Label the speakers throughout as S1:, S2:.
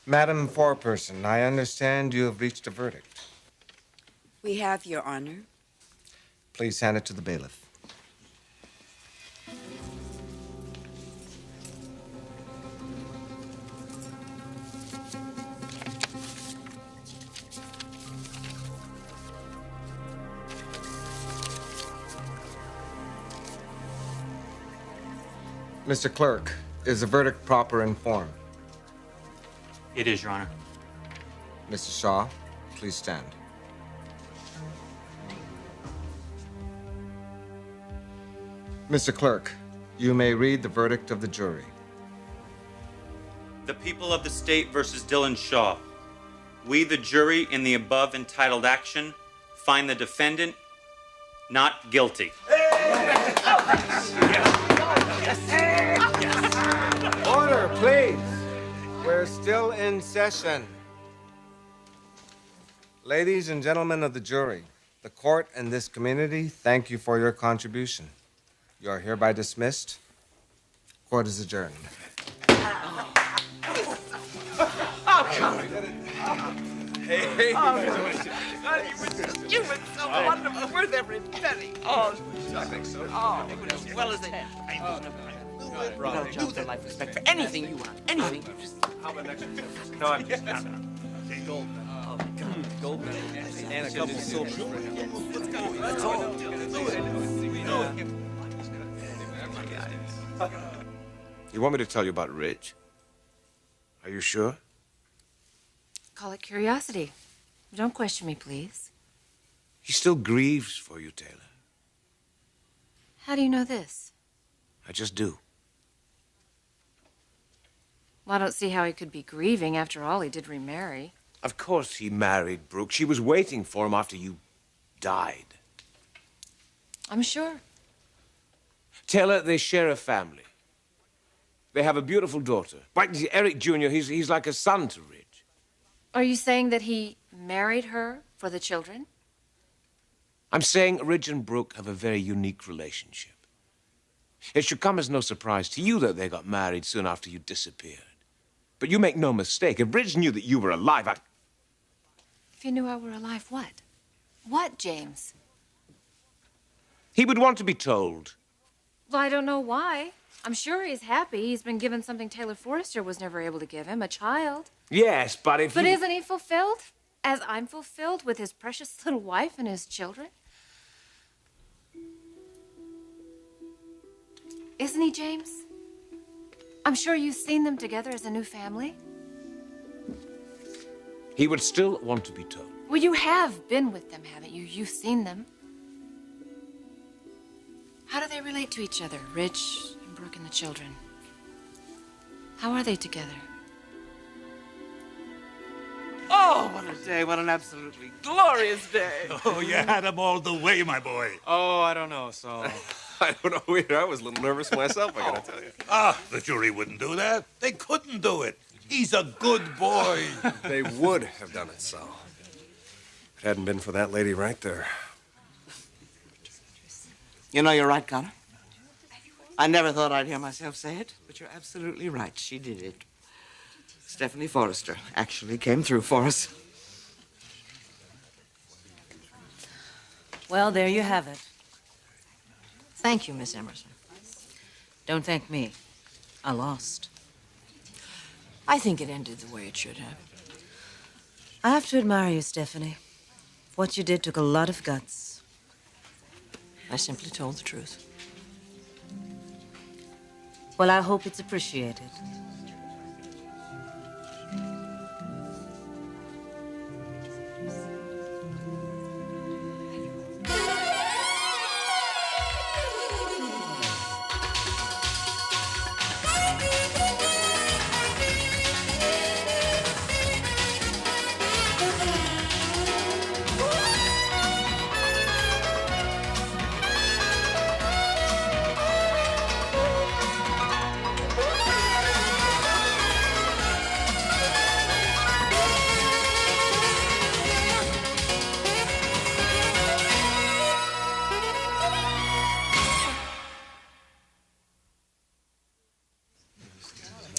S1: Madam Foreperson, I understand you have reached a verdict.
S2: We have, Your Honor.
S1: Please hand it to the bailiff. Mr. Clerk, is the verdict proper in form?
S3: It is, Your Honor.
S1: Mr. Shaw, please stand. Mr. Clerk, you may read the verdict of the jury.
S3: The people of the state versus Dylan Shaw. We, the jury, in the above entitled action, find the defendant not guilty.
S1: Order, please. We're still in session. Ladies and gentlemen of the jury, the court and this community thank you for your contribution. You are hereby dismissed. Court is adjourned.
S4: Hey. You were so wonderful, worth every penny. Oh, I think so. Oh, as well as they. You got a job for life respect for anything you want. Anything. How about next? No, I'm just gold. Oh, God. Gold. And a couple of silver. Let's go. Let's all do it.
S5: You want me to tell you about Ridge? Are you sure?
S6: Call it curiosity. Don't question me, please.
S5: He still grieves for you, Taylor.
S6: How do you know this?
S5: I just do.
S6: Well, I don't see how he could be grieving. After all, he did remarry.
S5: Of course he married Brooke. She was waiting for him after you died.
S6: I'm sure.
S5: Taylor, they share a family. They have a beautiful daughter. But Eric Jr., he's like a son to Ridge.
S6: Are you saying that he married her for the children?
S5: I'm saying Ridge and Brooke have a very unique relationship. It should come as no surprise to you that they got married soon after you disappeared. But you make no mistake, if Ridge knew that you were alive,
S6: If he knew I were alive, what? What, James?
S5: he would want to be told.
S6: Well, I don't know why. I'm sure he's happy. He's been given something Taylor Forrester was never able to give him, a child.
S5: Yes, but if
S6: But isn't he fulfilled? As I'm fulfilled with his precious little wife and his children? Isn't he, James? I'm sure you've seen them together as a new family.
S5: He would still want to be told.
S6: Well, you have been with them, haven't you? You've seen them. How do they relate to each other, Ridge and Brooke and the children? How are they together?
S4: Oh, what a day. What an absolutely glorious day.
S7: Oh, you had them all the way, my boy.
S8: Oh, I don't know, so...
S9: I don't know either. I was a little nervous myself, I gotta tell you.
S7: The jury wouldn't do that. They couldn't do it. He's a good boy.
S9: They would have done it, Sal. If it hadn't been for that lady right there.
S4: You know, you're right, Connor. I never thought I'd hear myself say it, but you're absolutely right. She did it. Stephanie Forrester actually came through for us.
S10: Well, there you have it. Thank you, Miss Emerson. Don't thank me. I lost.
S2: I think it ended the way it should have.
S10: I have to admire you, Stephanie. What you did took a lot of guts.
S2: I simply told the truth.
S10: Well, I hope it's appreciated.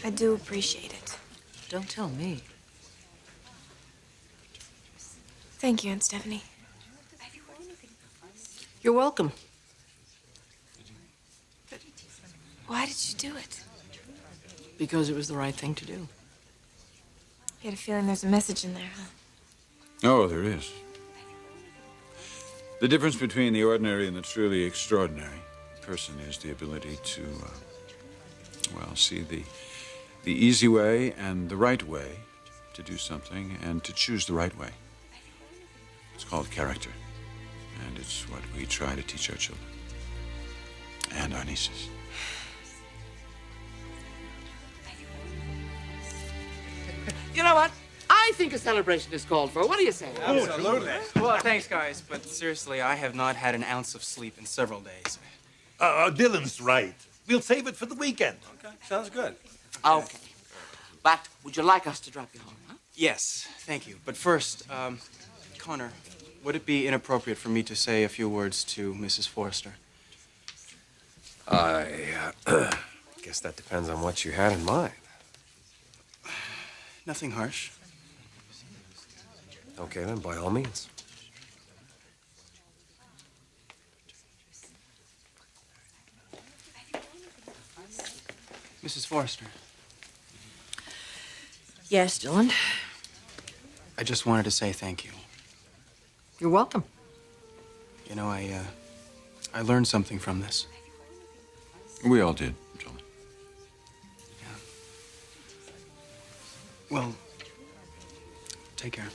S2: I do appreciate it.
S10: Don't tell me.
S8: Thank you, Aunt Stephanie.
S10: You're welcome.
S8: Why did you do it?
S10: Because it was the right thing to do.
S8: You had a feeling there's a message in there, huh?
S11: Oh, there is. The difference between the ordinary and the truly extraordinary person is the ability to, well, see the easy way and the right way to do something and to choose the right way. It's called character. And it's what we try to teach our children. And our nieces.
S4: You know what? I think a celebration is called for. What do you say?
S12: Absolutely. Well, thanks, guys, but seriously, I have not had an ounce of sleep in several days.
S7: Dylan's right. We'll save it for the weekend.
S12: Okay, sounds good.
S4: Okay. But would you like us to drop you home, huh?
S12: Yes, thank you. But first, Connor, would it be inappropriate for me to say a few words to Mrs. Forrester?
S9: I guess that depends on what you had in mind.
S12: Nothing harsh.
S9: Okay, then, by all means.
S12: Mrs. Forrester,
S10: Yes, Dylan.
S12: I just wanted to say thank you.
S10: You're welcome.
S12: You know, I learned something from this.
S11: We all did, John.
S12: Well, take care.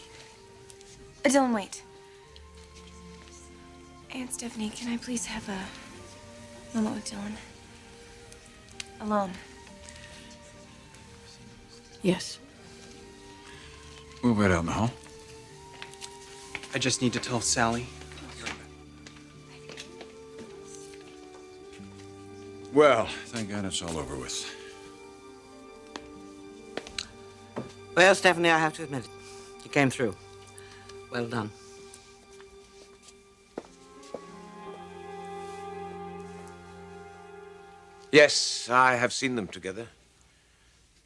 S8: Dylan, wait. Aunt Stephanie, can I please have a moment with Dylan? Alone.
S10: Yes.
S11: We'll wait out in the hall.
S12: I just need to tell Sally.
S11: Well, thank God it's all over with.
S10: Well, Stephanie, I have to admit it. You came through. Well done.
S5: Yes, I have seen them together.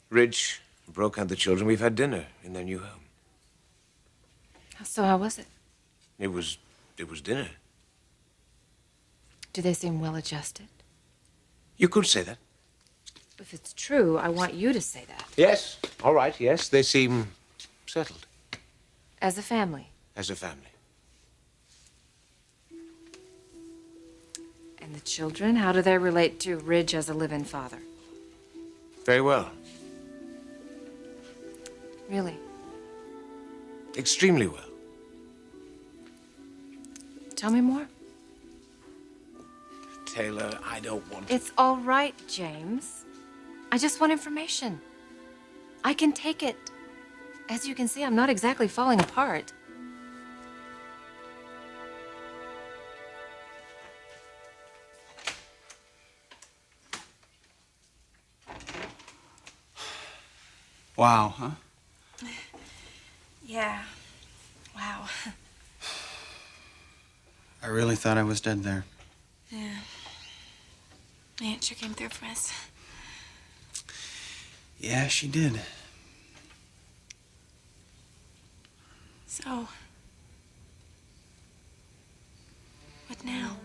S5: Ridge, Brooke, and the children. We've had dinner in their new home.
S6: So how was it?
S5: It was dinner.
S6: Do they seem well adjusted?
S5: You could say that.
S6: If it's true, I want you to say that.
S5: Yes. All right, yes. They seem settled.
S6: As a family.
S5: As a family.
S6: And the children, how do they relate to Ridge as a live-in father?
S5: Very well.
S6: Really?
S5: Extremely well.
S6: Tell me more.
S5: Taylor, I don't want to.
S6: It's all right, James. I just want information. I can take it. As you can see, I'm not exactly falling apart.
S12: Wow, huh?
S8: Yeah. Wow.
S12: I really thought I was dead there.
S8: Yeah. My aunt sure came through for us.
S12: Yeah, she did.
S8: So, what now?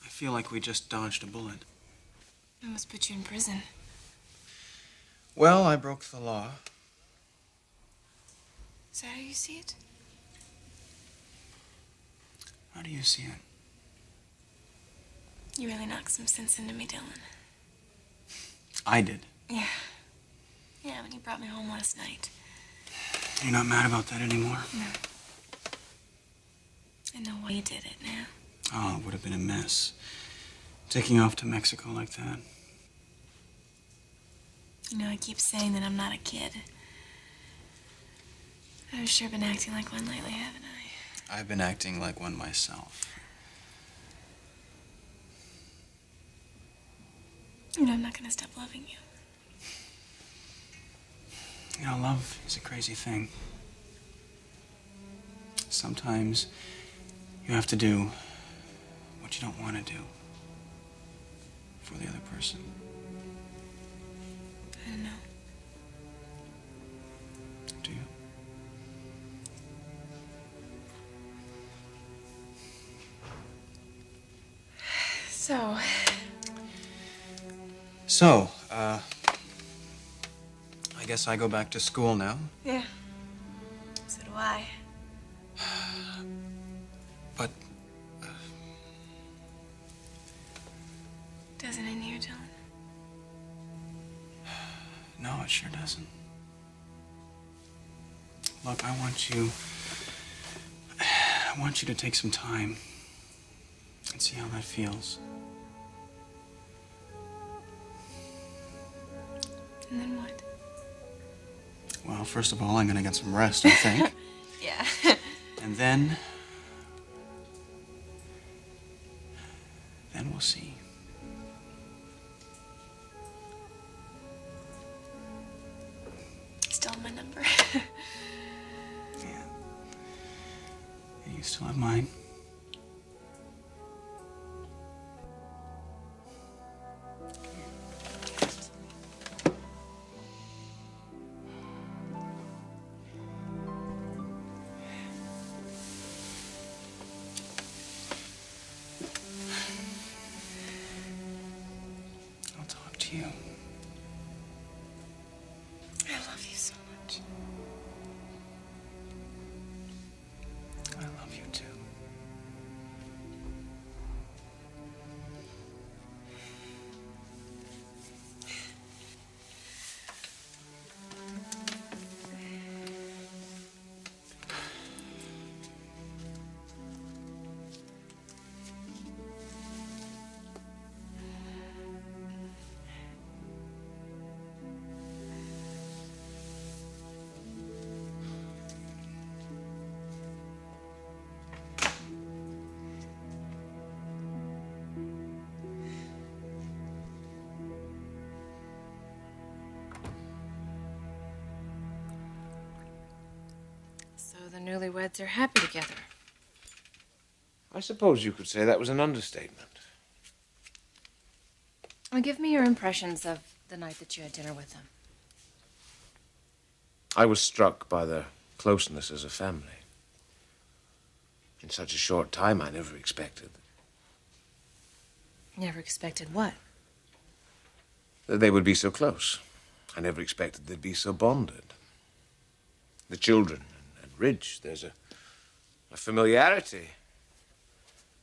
S12: I feel like we just dodged a bullet.
S8: I must put you in prison.
S12: Well, I broke the law.
S8: Is that how you see it?
S12: How do you see it?
S8: You really knocked some sense into me, Dylan.
S12: I did.
S8: Yeah. Yeah, when you brought me home last night.
S12: You're not mad about that anymore?
S8: No. I know why you did it now.
S12: Oh, it would have been a mess. Taking off to Mexico like that.
S8: You know, I keep saying that I'm not a kid. I've sure been acting like one lately, haven't I?
S12: I've been acting like one myself.
S8: You know, I'm not gonna stop loving you.
S12: You know, love is a crazy thing. Sometimes you have to do what you don't want to do for the other person?
S8: I don't know.
S12: Do you? So, I guess I go back to school now.
S8: Yeah. So do I.
S12: But
S8: Doesn't in here, Dylan?
S12: no, it sure doesn't. Look, I want you to take some time and see how that feels.
S8: And then what?
S12: Well, first of all, I'm gonna get some rest, I think.
S8: Yeah.
S12: And then we'll see.
S8: Still my number.
S12: Yeah. You still have mine. I'll talk to you.
S8: I love you so much.
S12: I love you too.
S6: So the newlyweds are happy together.
S5: I suppose you could say that was an understatement.
S6: Well, give me your impressions of the night that you had dinner with them.
S5: I was struck by their closeness as a family. In such a short time, I never expected
S6: Never expected what?
S5: that they would be so close. I never expected they'd be so bonded. The children and Ridge, there's a familiarity,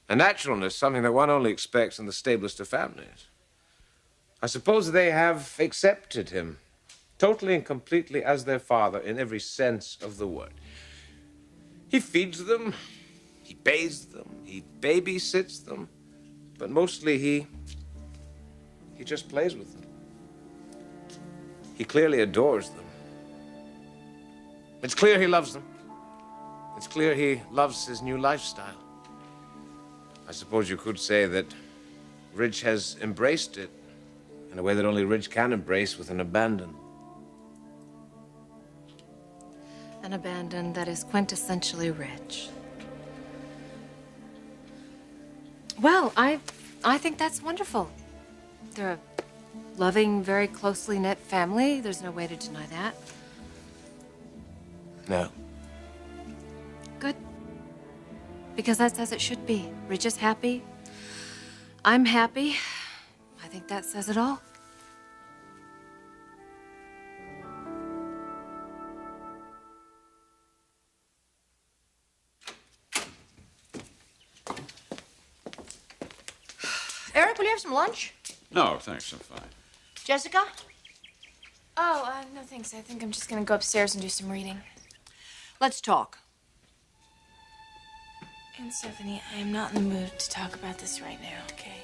S5: a naturalness, something that one only expects in the stablest of families. I suppose they have accepted him totally and completely as their father in every sense of the word. He feeds them, he bathes them, he babysits them, but mostly he just plays with them. He clearly adores them. It's clear he loves them. It's clear he loves his new lifestyle. I suppose you could say that Ridge has embraced it in a way that only Ridge can embrace with an abandon.
S6: An abandon that is quintessentially Ridge. Well, I think that's wonderful. They're a loving, very closely knit family. There's no way to deny that.
S5: No.
S6: Good. Because that's as it should be. Ridge is happy. I'm happy. I think that says it all.
S10: Eric, will you have some lunch?
S11: No, thanks, I'm fine.
S10: Jessica?
S8: Oh, no thanks. I think I'm just gonna go upstairs and do some reading.
S10: Let's talk.
S8: And Stephanie, I am not in the mood to talk about this right now, okay?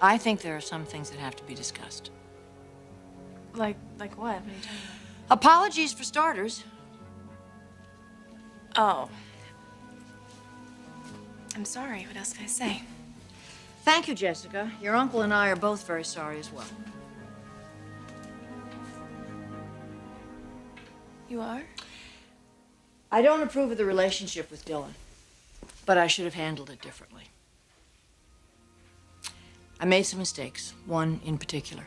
S10: I think there are some things that have to be discussed.
S8: Like what? What are you talking
S10: Apologies for starters.
S8: about? Oh. I'm sorry. What else can I say?
S10: Thank you, Jessica. Your uncle and I are both very sorry as well.
S8: You are?
S10: I don't approve of the relationship with Dylan, but I should have handled it differently. I made some mistakes, one in particular.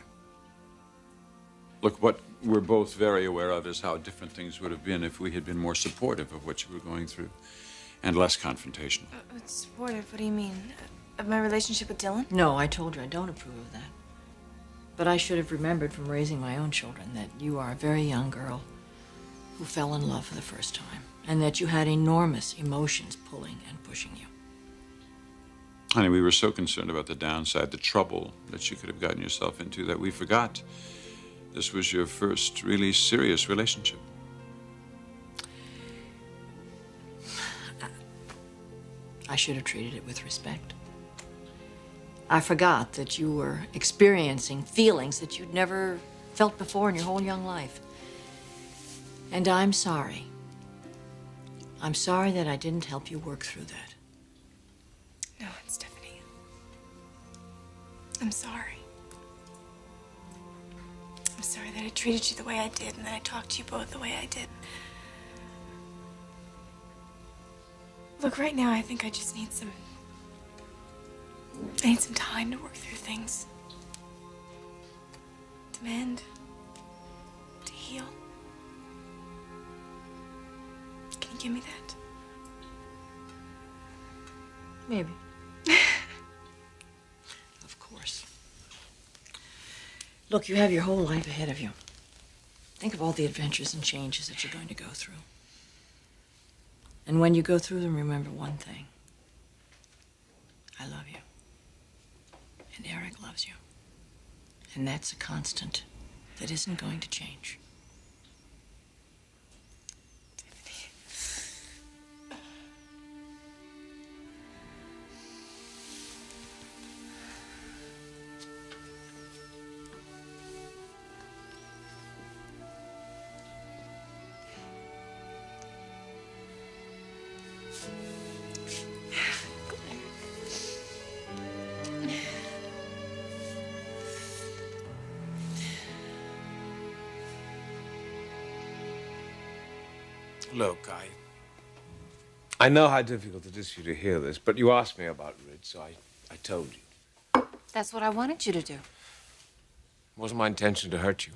S11: Look, what we're both very aware of is how different things would have been if we had been more supportive of what you were going through and less confrontational.
S8: Supportive? What do you mean? Of my relationship with Dylan?
S10: No, I told you I don't approve of that. But I should have remembered from raising my own children that you are a very young girl who fell in love for the first time, and that you had enormous emotions pulling and pushing you.
S11: Honey, we were so concerned about the downside, the trouble that you could have gotten yourself into, that we forgot this was your first really serious relationship.
S10: I should have treated it with respect. I forgot that you were experiencing feelings that you'd never felt before in your whole young life. And I'm sorry. I'm sorry that I didn't help you work through that.
S8: No, Stephanie. I'm sorry. I'm sorry that I treated you the way I did and that I talked to you both the way I did. Look, right now I think I just need some time to work through things. To mend. To heal. Can you give me that?
S10: Maybe. Of course. Look, you have your whole life ahead of you. Think of all the adventures and changes that you're going to go through. And when you go through them, remember one thing. I love you. And Eric loves you. And that's a constant that isn't going to change.
S5: Look, I know how difficult it is for you to hear this, but you asked me about Ridge, so I told you.
S6: That's what I wanted you to do.
S5: It wasn't my intention to hurt you.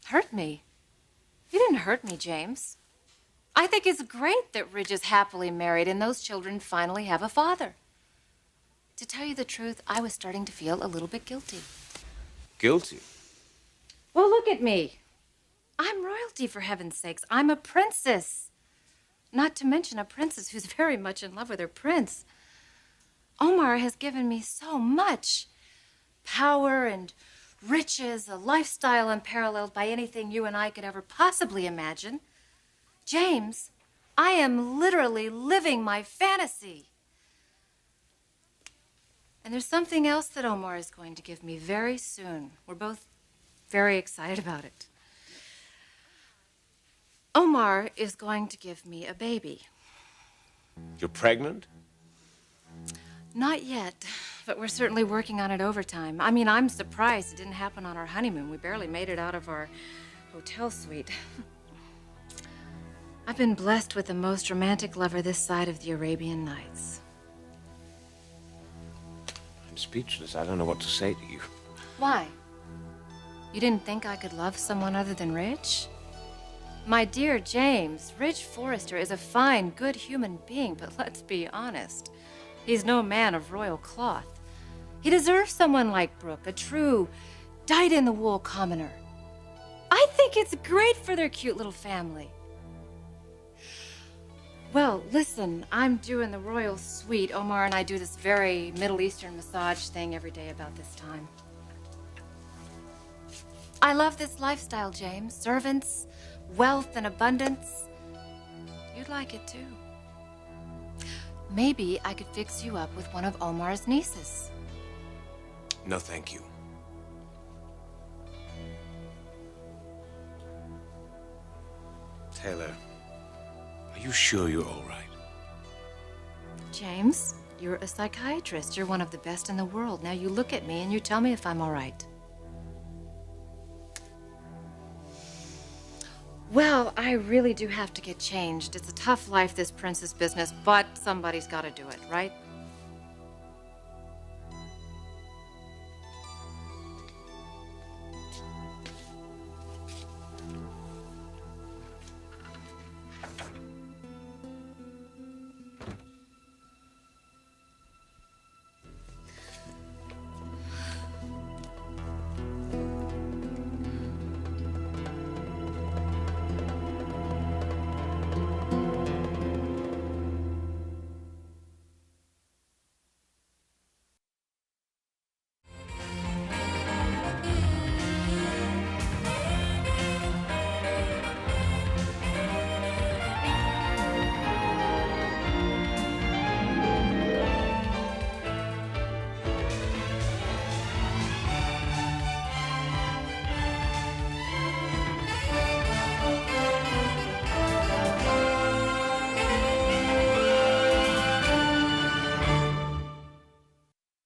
S6: Hurt me? You didn't hurt me, James. I think it's great that Ridge is happily married and those children finally have a father. To tell you the truth, I was starting to feel a little bit guilty.
S5: Guilty?
S6: Well, look at me. I'm royalty, for heaven's sakes. I'm a princess. Not to mention a princess who's very much in love with her prince. Omar has given me so much. Power and riches, a lifestyle unparalleled by anything you and I could ever possibly imagine. James, I am literally living my fantasy. And there's something else that Omar is going to give me very soon. We're both very excited about it. Omar is going to give me a baby.
S5: You're pregnant?
S6: Not yet, but we're certainly working on it overtime. I mean, I'm surprised it didn't happen on our honeymoon. We barely made it out of our hotel suite. I've been blessed with the most romantic lover this side of the Arabian Nights.
S5: I'm speechless. I don't know what to say to you.
S6: Why? You didn't think I could love someone other than Ridge? My dear James, Ridge Forrester is a fine, good human being, but let's be honest. He's no man of royal cloth. He deserves someone like Brooke, a true, dyed-in-the-wool commoner. I think it's great for their cute little family. Well, listen, I'm doing the royal suite. Omar and I do this very Middle Eastern massage thing every day about this time. I love this lifestyle, James. Servants, wealth and abundance. You'd like it too. Maybe I could fix you up with one of Omar's nieces.
S5: No, thank you. Taylor, are you sure you're all right?
S6: James, you're a psychiatrist. You're one of the best in the world. Now you look at me and you tell me if I'm all right. Well, I really do have to get changed. It's a tough life, this princess business, but somebody's got to do it, right?